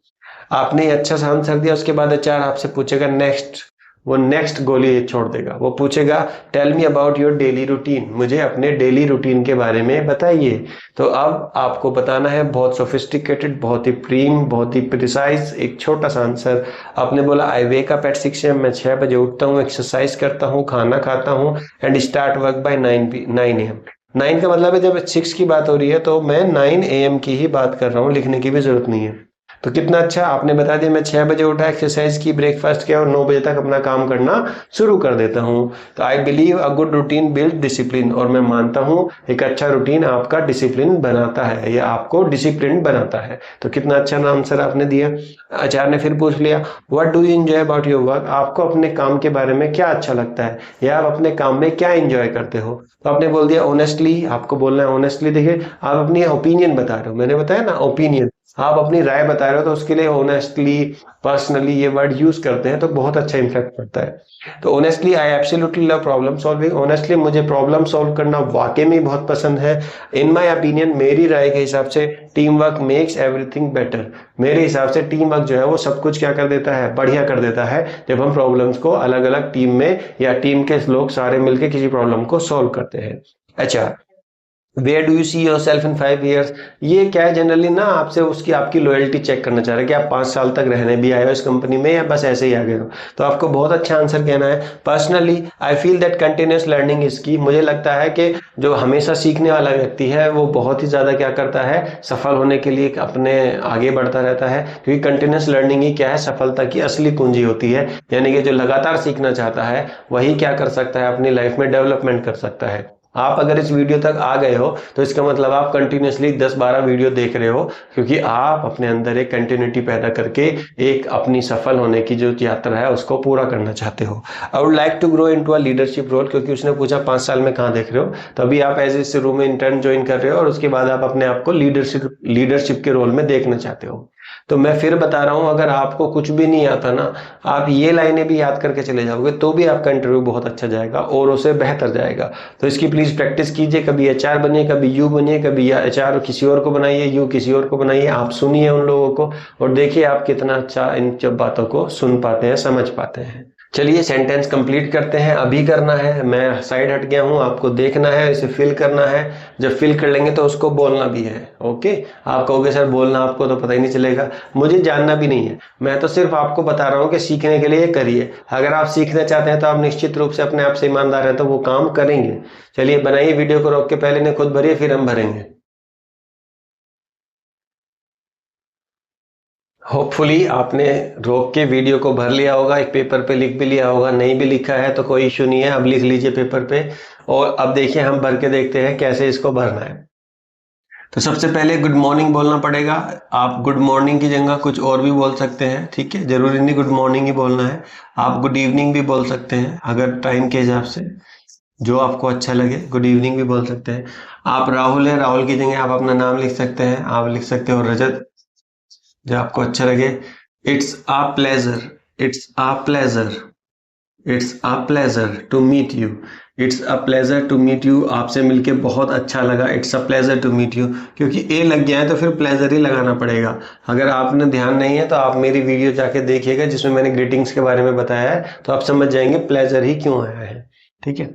आपने अच्छा सा आंसर दिया, उसके बाद एचआर आपसे पूछेगा नेक्स्ट, वो नेक्स्ट गोली छोड़ देगा, वो पूछेगा tell me about your daily routine, मुझे अपने डेली रूटीन के बारे में बताइए। तो अब आपको बताना है बहुत सोफिस्टिकेटेड, बहुत ही प्रीम, बहुत ही प्रिसाइज एक छोटा सा आंसर। आपने बोला आई वेक अप एट 6 AM, मैं 6 बजे उठता हूँ, एक्सरसाइज करता हूँ, खाना खाता हूँ, and start work by 9 AM। 9 का मतलब है जब 6 की बात हो रही है तो मैं 9 AM की ही बात कर रहा हूँ, लिखने की भी जरूरत नहीं है। तो कितना अच्छा आपने बता दिया, मैं 6 बजे उठा, एक्सरसाइज की, ब्रेकफास्ट किया और 9 बजे तक अपना काम करना शुरू कर देता हूँ। तो I believe a good routine build discipline, और मैं मानता हूँ एक अच्छा रूटीन आपका डिसिप्लिन बनाता है या आपको डिसिप्लिन बनाता है। तो कितना अच्छा आंसर आपने दिया। आचार्य ने फिर पूछ लिया what do you enjoy about your work, आपको अपने काम के बारे में क्या अच्छा लगता है या आप अपने काम में क्या एंजॉय करते हो। तो आपने बोल दिया ऑनेस्टली, आपको बोलना है ऑनेस्टली। देखिए आप अपनी ओपिनियन बता रहे हो, मैंने बताया ना ओपिनियन, आप अपनी राय बता रहे हो तो उसके लिए ऑनेस्टली, पर्सनली ये वर्ड यूज करते हैं तो बहुत अच्छा इम्पैक्ट पड़ता है। तो honestly I absolutely love problem solving, honestly मुझे प्रॉब्लम सॉल्व करना वाकई में बहुत पसंद है। इन माय ओपिनियन, मेरी राय के हिसाब से team work makes everything better, मेरे हिसाब से टीम वर्क जो है वो सब कुछ क्या कर देता है, बढ़िया कर देता है जब हम प्रॉब्लम्स को अलग अलग टीम में या टीम के लोग सारे मिलकर किसी प्रॉब्लम को सॉल्व करते हैं। अच्छा, where do you see your yourself 5 years, ये क्या है जनरली ना आपसे उसकी आपकी लॉयल्टी चेक करना चाह रहे हैं कि आप 5 साल तक रहने भी आए हो इस कंपनी में या बस ऐसे ही आ गए हो। तो आपको बहुत अच्छा आंसर कहना है personally I feel that continuous learning is की, मुझे लगता है कि जो हमेशा सीखने वाला व्यक्ति है वो बहुत ही ज्यादा क्या करता है, सफल होने के लिए अपने आगे बढ़ता रहता है, क्योंकि कंटिन्यूस लर्निंग ही क्या है, सफलता की असली कुंजी होती है। यानी कि जो लगातार सीखना चाहता है वही क्या कर सकता है, अपनी लाइफ में डेवलपमेंट कर सकता है। आप अगर इस वीडियो तक आ गए हो तो इसका मतलब आप कंटिन्यूसली 10-12 वीडियो देख रहे हो, क्योंकि आप अपने अंदर एक कंटिन्यूटी पैदा करके एक अपनी सफल होने की जो यात्रा है उसको पूरा करना चाहते हो। I would like to grow into a leadership role, क्योंकि उसने पूछा 5 साल में कहाँ देख रहे हो, तभी आप एज ए शुरू में इंटर्न ज्वाइन कर रहे हो और उसके बाद आप अपने आप को लीडरशिप के रोल में देखना चाहते हो। तो मैं फिर बता रहा हूं, अगर आपको कुछ भी नहीं आता ना, आप ये लाइनें भी याद करके चले जाओगे तो भी आपका इंटरव्यू बहुत अच्छा जाएगा और उसे बेहतर जाएगा। तो इसकी प्लीज प्रैक्टिस कीजिए। कभी HR बनिए, कभी यू बनिए, कभी HR किसी और को बनाइए, यू किसी और को बनाइए। आप सुनिए उन लोगों को और देखिए आप कितना अच्छा इन सब बातों को सुन पाते हैं, समझ पाते हैं। चलिए सेंटेंस कंप्लीट करते हैं। अभी करना है, मैं साइड हट गया हूं, आपको देखना है, इसे फिल करना है। जब फिल कर लेंगे तो उसको बोलना भी है। ओके, आप कहोगे सर बोलना आपको तो पता ही नहीं चलेगा, मुझे जानना भी नहीं है, मैं तो सिर्फ आपको बता रहा हूं कि सीखने के लिए करिए। अगर आप सीखना चाहते हैं तो आप निश्चित रूप से अपने आप से ईमानदार हैं तो वो काम करेंगे। चलिए बनाइए, वीडियो को रोक के पहले ने खुद भरिए, फिर हम भरेंगे। होपफुली आपने रोक के वीडियो को भर लिया होगा, एक पेपर पे लिख भी लिया होगा। नहीं भी लिखा है तो कोई इशू नहीं है, अब लिख लीजिए पेपर पे। और अब देखिए हम भर के देखते हैं कैसे इसको भरना है। तो सबसे पहले गुड मॉर्निंग बोलना पड़ेगा। आप गुड मॉर्निंग की जगह कुछ और भी बोल सकते हैं, ठीक है, जरूरी नहीं गुड मॉर्निंग ही बोलना है। आप गुड इवनिंग भी बोल सकते हैं, अगर टाइम के हिसाब से जो आपको अच्छा लगे। गुड इवनिंग भी बोल सकते हैं। आप राहुल है, राहुल की जगह आप अपना नाम लिख सकते हैं। आप लिख सकते हो रजत, जो आपको अच्छा लगे। It's a pleasure, it's a pleasure, it's a pleasure to meet you, it's a pleasure to meet you, आपसे मिलके बहुत अच्छा लगा। It's a pleasure to meet you, क्योंकि ए लग गया है तो फिर प्लेजर ही लगाना पड़ेगा। अगर आपने ध्यान नहीं है तो आप मेरी वीडियो जाके देखिएगा जिसमें मैंने ग्रीटिंग्स के बारे में बताया है, तो आप समझ जाएंगे प्लेजर ही क्यों आया है। ठीक है,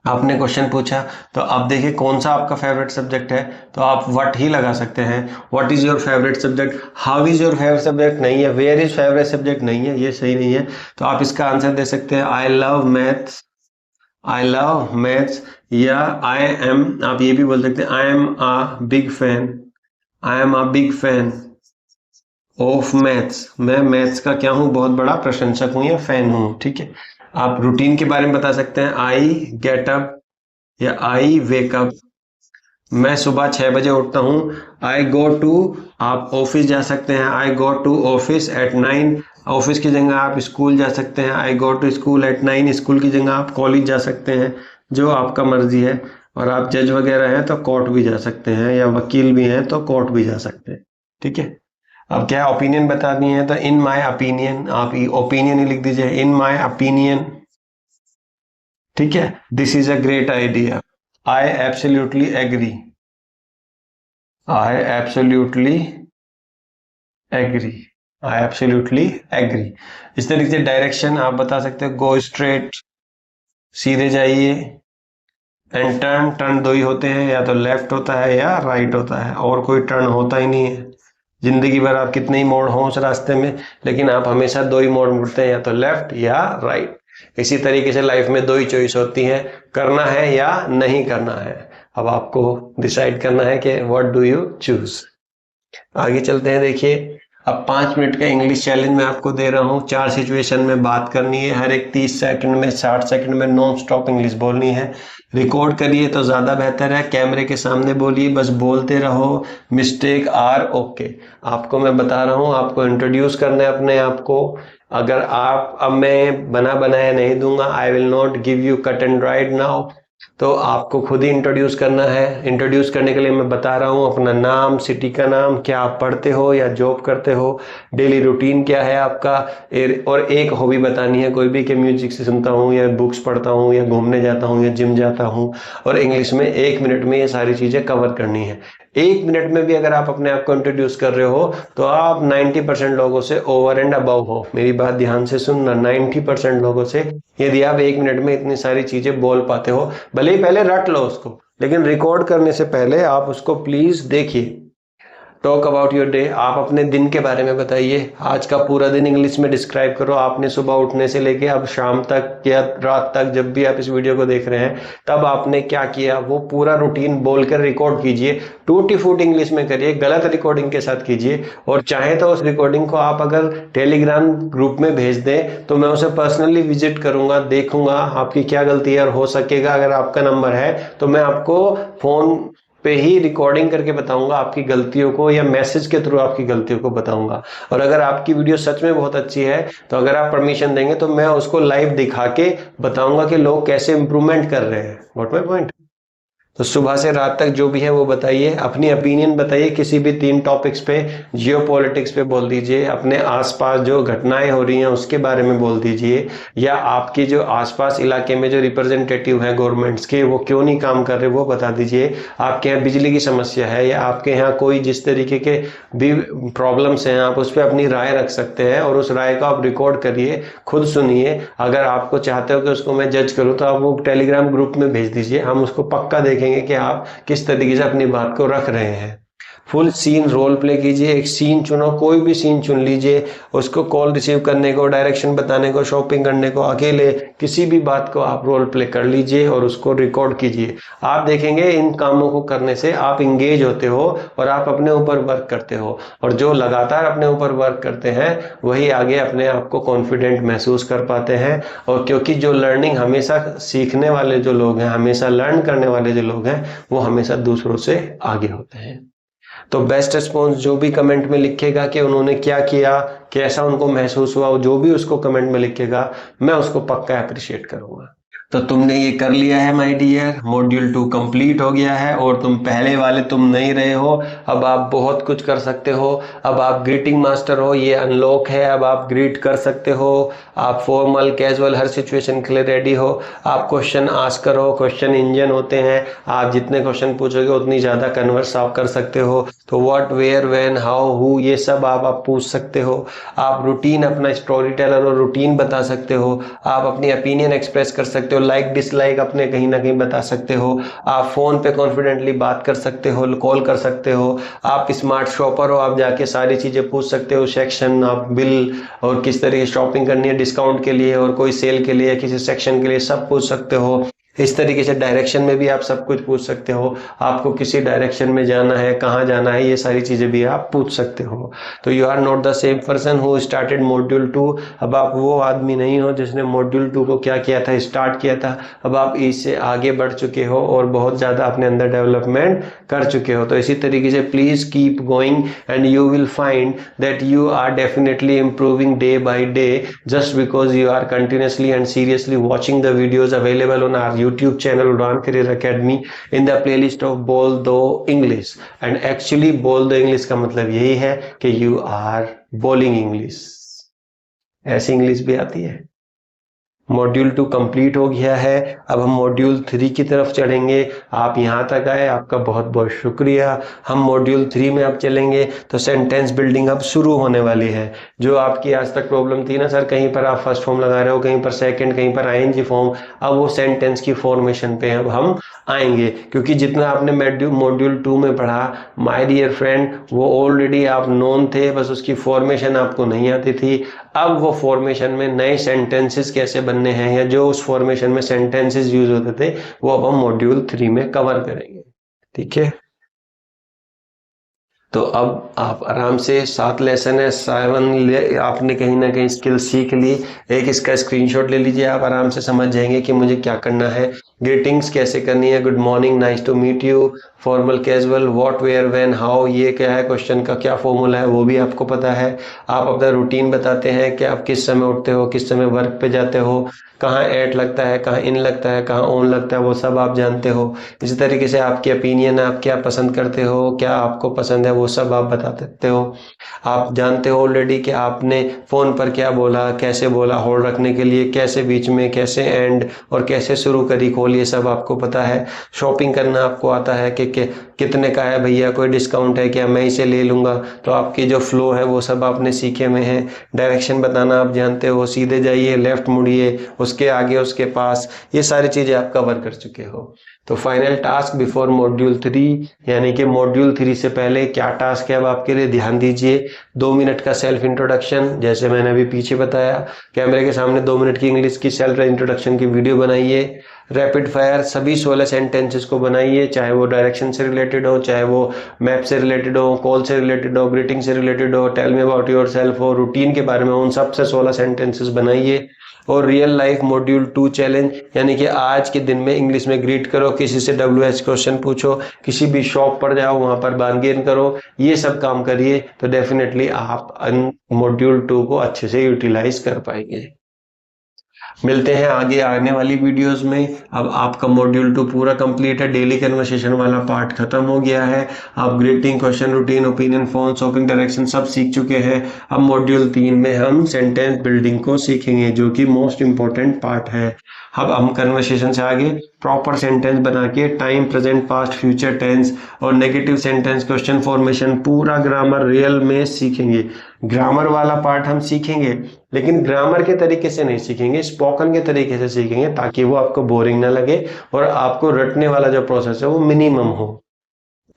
आपने क्वेश्चन पूछा तो अब देखिए कौन सा आपका फेवरेट सब्जेक्ट है, तो आप व्हाट ही लगा सकते हैं। What is your favourite subject, how is your favourite subject नहीं है, वेयर इज फेवरेट सब्जेक्ट नहीं है, ये सही नहीं है। तो आप इसका आंसर दे सकते हैं I love maths, I love maths, या आई एम, आप ये भी बोल सकते हैं I am a big fan, I am a big fan of maths, मैं मैथ्स का क्या हूँ, बहुत बड़ा प्रशंसक हूँ या फैन हूँ। ठीक है, आप रूटीन के बारे में बता सकते हैं आई गेट अप या आई वेक अप, मैं सुबह 6 बजे उठता हूँ। आई गो टू, आप ऑफिस जा सकते हैं, I go to office at 9, office की जगह आप स्कूल जा सकते हैं, I go to school at 9, school की जगह आप कॉलेज जा सकते हैं, जो आपका मर्जी है। और आप जज वगैरह हैं तो कोर्ट भी जा सकते हैं, या वकील भी हैं तो कोर्ट भी जा सकते हैं। ठीक है, अब क्या ओपिनियन बता दिए हैं तो इन माय ओपिनियन, आप ओपिनियन ही लिख दीजिए, इन माय ओपिनियन। ठीक है, this is a great idea, I absolutely agree, I absolutely agree, I absolutely agree. इस तरीके से डायरेक्शन आप बता सकते हो, गो स्ट्रेट, सीधे जाइए, एंड टर्न, टर्न दो ही होते हैं, या तो लेफ्ट होता है या राइट होता है, और कोई टर्न होता ही नहीं है। जिंदगी भर आप कितने ही मोड़ हो उस रास्ते में, लेकिन आप हमेशा दो ही मोड़ मुड़ते हैं, या तो लेफ्ट या राइट। इसी तरीके से लाइफ में दो ही चॉइस होती है, करना है या नहीं करना है। अब आपको डिसाइड करना है कि व्हाट डू यू चूज। आगे चलते हैं, देखिए अब 5 मिनट का इंग्लिश चैलेंज मैं आपको दे रहा हूँ। 4 सिचुएशन में बात करनी है, हर एक 30 सेकंड में, 60 सेकंड में नॉन स्टॉप इंग्लिश बोलनी है। रिकॉर्ड करिए तो ज़्यादा बेहतर है, कैमरे के सामने बोलिए, बस बोलते रहो, मिस्टेक आर ओके। आपको मैं बता रहा हूँ, आपको इंट्रोड्यूस करना है अपने आप को। अगर आप, अब मैं बना बनाया नहीं दूंगा, I will not give you cut and right now, तो आपको खुद ही इंट्रोड्यूस करना है। इंट्रोड्यूस करने के लिए मैं बता रहा हूँ अपना नाम, सिटी का नाम, क्या आप पढ़ते हो या जॉब करते हो, डेली रूटीन क्या है आपका, और एक हॉबी बतानी है कोई भी, कि म्यूजिक से सुनता हूँ या बुक्स पढ़ता हूँ या घूमने जाता हूँ या जिम जाता हूँ। और इंग्लिश में 1 मिनट में ये सारी चीज़ें कवर करनी है। 1 मिनट में भी अगर आप अपने आप को इंट्रोड्यूस कर रहे हो तो आप 90% लोगों से ओवर एंड अबव हो। मेरी बात ध्यान से सुनना, 90% लोगों से यदि आप 1 मिनट में इतनी सारी चीजें बोल पाते हो, भले ही पहले रट लो उसको, लेकिन रिकॉर्ड करने से पहले आप उसको प्लीज देखिए। टॉक अबाउट योर डे, आप अपने दिन के बारे में बताइए। आज का पूरा दिन इंग्लिश में डिस्क्राइब करो। आपने सुबह उठने से लेके अब शाम तक या रात तक, जब भी आप इस वीडियो को देख रहे हैं, तब आपने क्या किया वो पूरा रूटीन बोलकर रिकॉर्ड कीजिए। टूटी फूटी इंग्लिश में करिए, गलत रिकॉर्डिंग के साथ कीजिए। और चाहे तो उस रिकॉर्डिंग को आप अगर टेलीग्राम ग्रुप में भेज दें तो मैं उसे पर्सनली विजिट करूंगा, देखूंगा आपकी क्या गलती है, और हो सकेगा अगर आपका नंबर है तो मैं आपको फोन पे ही रिकॉर्डिंग करके बताऊंगा आपकी गलतियों को, या मैसेज के थ्रू आपकी गलतियों को बताऊंगा। और अगर आपकी वीडियो सच में बहुत अच्छी है तो अगर आप परमिशन देंगे तो मैं उसको लाइव दिखा के बताऊंगा कि लोग कैसे इंप्रूवमेंट कर रहे हैं। What my point. तो सुबह से रात तक जो भी है वो बताइए, अपनी ओपिनियन बताइए किसी भी 3 टॉपिक्स पे। जियोपॉलिटिक्स पे बोल दीजिए, अपने आसपास जो घटनाएं हो रही हैं उसके बारे में बोल दीजिए, या आपके जो आसपास इलाके में जो रिप्रेजेंटेटिव हैं गवर्नमेंट्स के वो क्यों नहीं काम कर रहे वो बता दीजिए। आपके यहाँ बिजली की समस्या है या आपके यहाँ कोई जिस तरीके के भी प्रॉब्लम्स हैं आप उस पर अपनी राय रख सकते हैं, और उस राय को आप रिकॉर्ड करिए, खुद सुनिए। अगर आपको चाहते हो कि उसको मैं जज करूँ तो आप वो टेलीग्राम ग्रुप में भेज दीजिए, हम उसको पक्का देखेंगे कि आप किस तरीके से अपनी बात को रख रहे हैं। फुल सीन रोल प्ले कीजिए, एक सीन चुनो, कोई भी सीन चुन लीजिए, उसको कॉल रिसीव करने को, डायरेक्शन बताने को, शॉपिंग करने को, अकेले किसी भी बात को आप रोल प्ले कर लीजिए और उसको रिकॉर्ड कीजिए। आप देखेंगे इन कामों को करने से आप इंगेज होते हो और आप अपने ऊपर वर्क करते हो, और जो लगातार अपने ऊपर वर्क करते हैं वही आगे अपने आप को कॉन्फिडेंट महसूस कर पाते हैं। और क्योंकि जो लर्निंग हमेशा सीखने वाले जो लोग हैं, हमेशा लर्न करने वाले जो लोग हैं, वो हमेशा दूसरों से आगे होते हैं। तो बेस्ट रिस्पॉन्स जो भी कमेंट में लिखेगा कि उन्होंने क्या किया, कैसा उनको महसूस हुआ, जो भी उसको कमेंट में लिखेगा मैं उसको पक्का अप्रिशिएट करूंगा। तो तुमने ये कर लिया है माय डियर, मॉड्यूल 2 कंप्लीट हो गया है, और तुम पहले वाले तुम नहीं रहे हो, अब आप बहुत कुछ कर सकते हो। अब आप ग्रीटिंग मास्टर हो, ये अनलॉक है, अब आप ग्रीट कर सकते हो, आप फॉर्मल कैजुअल हर सिचुएशन के लिए रेडी हो। आप क्वेश्चन आस्क करो, क्वेश्चन इंजन होते हैं, आप जितने क्वेश्चन पूछोगे उतनी ज़्यादा कन्वर्स आप कर सकते हो। तो what, where, when, how, who, ये सब आप पूछ सकते हो। आप रूटीन, अपना स्टोरी टेलर और रूटीन बता सकते हो। आप अपनी ओपिनियन एक्सप्रेस कर सकते हो, लाइक डिसलाइक अपने कहीं ना कहीं बता सकते हो। आप फोन पे कॉन्फिडेंटली बात कर सकते हो, कॉल कर सकते हो। आप स्मार्ट शॉपर हो, आप जाके सारी चीज़ें पूछ सकते हो, सेक्शन, आप बिल और किस तरह की शॉपिंग करनी है डिस्काउंट के लिए और कोई सेल के लिए, किसी सेक्शन के लिए, सब पूछ सकते हो। इस तरीके से डायरेक्शन में भी आप सब कुछ पूछ सकते हो, आपको किसी डायरेक्शन में जाना है, कहाँ जाना है, ये सारी चीज़ें भी आप पूछ सकते हो। तो you are not the same person who started module 2। अब आप वो आदमी नहीं हो जिसने मॉड्यूल 2 को क्या किया था, स्टार्ट किया था। अब आप इससे आगे बढ़ चुके हो और बहुत ज़्यादा अपने अंदर डेवलपमेंट कर चुके हो। तो इसी तरीके से please keep going and you will find that you are definitely improving day by day, just because you are continuously and seriously watching the videos available on our YouTube channel Udaan Career Academy in the playlist of बोल दो इंग्लिश। एंड एक्चुअली बोल दो इंग्लिश का मतलब यही है कि you are बोलिंग इंग्लिश, ऐसी इंग्लिश भी आती है। मॉड्यूल 2 कंप्लीट हो गया है, अब हम मॉड्यूल 3 की तरफ चढ़ेंगे। आप यहाँ तक आए, आपका बहुत बहुत शुक्रिया। हम मॉड्यूल 3 में अब चलेंगे, तो सेंटेंस बिल्डिंग अब शुरू होने वाली है। जो आपकी आज तक प्रॉब्लम थी ना सर, कहीं पर आप फर्स्ट फॉर्म लगा रहे हो, कहीं पर सेकंड, कहीं पर आईएनजी फॉर्म, अब वो सेंटेंस की फॉर्मेशन पे अब हम आएंगे। क्योंकि जितना आपने मॉड्यूल 2 में पढ़ा माय डियर फ्रेंड, वो ऑलरेडी आप नोन थे, बस उसकी फॉर्मेशन आपको नहीं आती थी। अब वो फॉर्मेशन में नए सेंटेंसेस कैसे बनने हैं, या जो उस फॉर्मेशन में सेंटेंसेस यूज होते थे, वो अब हम मॉड्यूल 3 में कवर करेंगे। ठीक है, तो अब आप आराम से 7 लेसन है, 7 आपने कहीं ना कहीं स्किल सीख ली। एक इसका स्क्रीनशॉट ले लीजिए, आप आराम से समझ जाएंगे कि मुझे क्या करना है। ग्रीटिंग्स कैसे करनी है, good morning, nice to meet you, formal casual, what, where, when, how, ये क्या है, क्वेश्चन का क्या फॉर्मूला है वो भी आपको पता है। आप अपना रूटीन बताते हैं कि आप किस समय उठते हो, किस समय वर्क पे जाते हो, कहाँ एट लगता है, कहाँ इन लगता है, कहाँ ऑन लगता है, वो सब आप जानते हो। इसी तरीके से आपकी ओपिनियन, आप क्या पसंद करते हो, क्या आपको पसंद है, वो सब आप बता सकते हो। आप जानते हो ऑलरेडी कि आपने फ़ोन पर क्या बोला, कैसे बोला, होल्ड रखने के लिए कैसे, बीच में कैसे, एंड और कैसे शुरू करी कॉल, ये सब आपको पता है। शॉपिंग करना आपको आता है कि कितने का है भैया, कोई डिस्काउंट है क्या, मैं इसे ले लूँगा, तो आपकी जो फ्लो है वो सब आपने सीखे में है। डायरेक्शन बताना आप जानते हो, सीधे जाइए, लेफ्ट मुड़िए, उसके आगे, उसके पास, ये सारी चीज़ें आप कवर कर चुके हो। तो फाइनल टास्क बिफोर मॉड्यूल 3, यानी कि मॉड्यूल 3 से पहले क्या टास्क है अब आपके लिए, ध्यान दीजिए। 2 मिनट का सेल्फ इंट्रोडक्शन, जैसे मैंने अभी पीछे बताया, कैमरे के सामने 2 मिनट की इंग्लिश की सेल्फ इंट्रोडक्शन की वीडियो बनाइए। रैपिड फायर सभी 16 सेंटेंसेस को बनाइए, चाहे वो डायरेक्शन से रिलेटेड हो, चाहे वो मैप से रिलेटेड हो, कॉल से रिलेटेड हो, ग्रीटिंग से रिलेटेड हो, tell me about your yourself, routine के बारे में, उन सब से 16 सेंटेंसेस बनाइए। और रियल लाइफ मॉड्यूल 2 चैलेंज, यानी कि आज के दिन में इंग्लिश में ग्रीट करो, किसी से WH क्वेश्चन पूछो, किसी भी शॉप पर जाओ वहां पर बार्गेन करो, ये सब काम करिए, तो डेफिनेटली आप मॉड्यूल 2 को अच्छे से यूटिलाइज कर पाएंगे। मिलते हैं आगे आने वाली वीडियोस में। अब आपका मॉड्यूल 2 पूरा कंप्लीट है, डेली कन्वर्सेशन वाला पार्ट खत्म हो गया है। आप greeting, question routine, opinion phone, shopping direction सब सीख चुके हैं। अब मॉड्यूल 3 में हम सेंटेंस बिल्डिंग को सीखेंगे, जो कि मोस्ट इंपॉर्टेंट पार्ट है। अब हम कन्वर्सेशन से आगे प्रॉपर सेंटेंस बना के time, present, past, future tense और नेगेटिव सेंटेंस, क्वेश्चन फॉर्मेशन, पूरा ग्रामर रियल में सीखेंगे। ग्रामर वाला पार्ट हम सीखेंगे, लेकिन ग्रामर के तरीके से नहीं सीखेंगे, स्पोकन के तरीके से सीखेंगे, ताकि वो आपको बोरिंग ना लगे और आपको रटने वाला जो प्रोसेस है वो मिनिमम हो।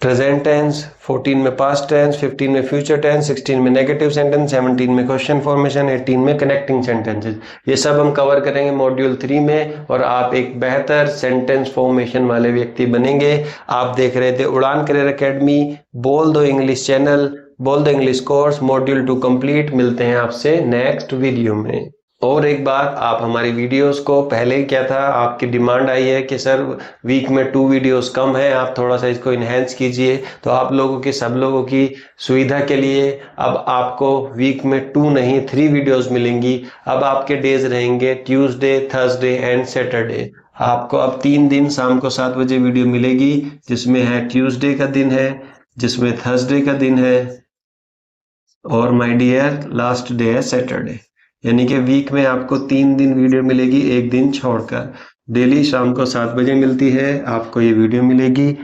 प्रेजेंट टेंस, 14 में पास्ट टेंस, 15 में फ्यूचर टेंस, 16 में नेगेटिव सेंटेंस, 17 में क्वेश्चन फॉर्मेशन, 18 में कनेक्टिंग सेंटेंसेस, ये सब हम कवर करेंगे मॉड्यूल 3 में। और आप एक बेहतर सेंटेंस फॉर्मेशन वाले व्यक्ति बनेंगे। आप देख रहे थे उड़ान करियर एकेडमी, बोल दो इंग्लिश चैनल, बोल दो इंग्लिश कोर्स, मॉड्यूल 2 कंप्लीट। मिलते हैं आपसे नेक्स्ट वीडियो में। और एक बात, आप हमारी वीडियोस को पहले क्या था, आपकी डिमांड आई है कि सर वीक में 2 वीडियोस कम है, आप थोड़ा सा इसको इन्हेंस कीजिए। तो आप लोगों की, सब लोगों की सुविधा के लिए अब आपको वीक में 2 नहीं 3 वीडियोस मिलेंगी। अब आपके डेज रहेंगे ट्यूसडे, थर्सडे एंड सैटरडे। आपको अब 3 दिन शाम को 7 बजे वीडियो मिलेगी, जिसमें है ट्यूसडे का दिन है, जिसमें थर्सडे का दिन है, और माय डियर लास्ट डे है सैटरडे। यानी कि वीक में आपको 3 दिन वीडियो मिलेगी, एक दिन छोड़कर। डेली शाम को 7 बजे मिलती है, आपको ये वीडियो मिलेगी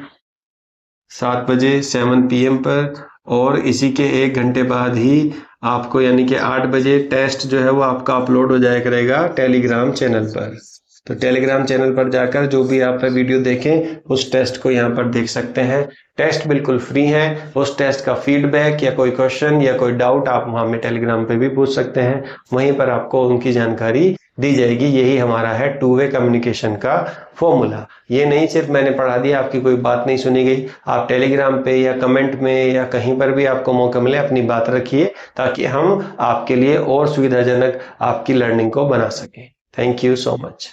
7 बजे 7 PM पर। और इसी के 1 घंटे बाद ही आपको, यानी कि 8 बजे टेस्ट जो है वो आपका अपलोड हो जाया करेगा टेलीग्राम चैनल पर। तो टेलीग्राम चैनल पर जाकर जो भी आप वीडियो देखें, उस टेस्ट को यहाँ पर देख सकते हैं। टेस्ट बिल्कुल फ्री है। उस टेस्ट का फीडबैक या कोई क्वेश्चन या कोई डाउट आप हमें टेलीग्राम पे भी पूछ सकते हैं, वहीं पर आपको उनकी जानकारी दी जाएगी। यही हमारा है 2 वे कम्युनिकेशन का फॉर्मूला। ये नहीं सिर्फ मैंने पढ़ा दिया, आपकी कोई बात नहीं सुनी गई, आप टेलीग्राम पे या कमेंट में या कहीं पर भी आपको मौका मिले अपनी बात रखिए, ताकि हम आपके लिए और सुविधाजनक आपकी लर्निंग को बना सकें। Thank you so much.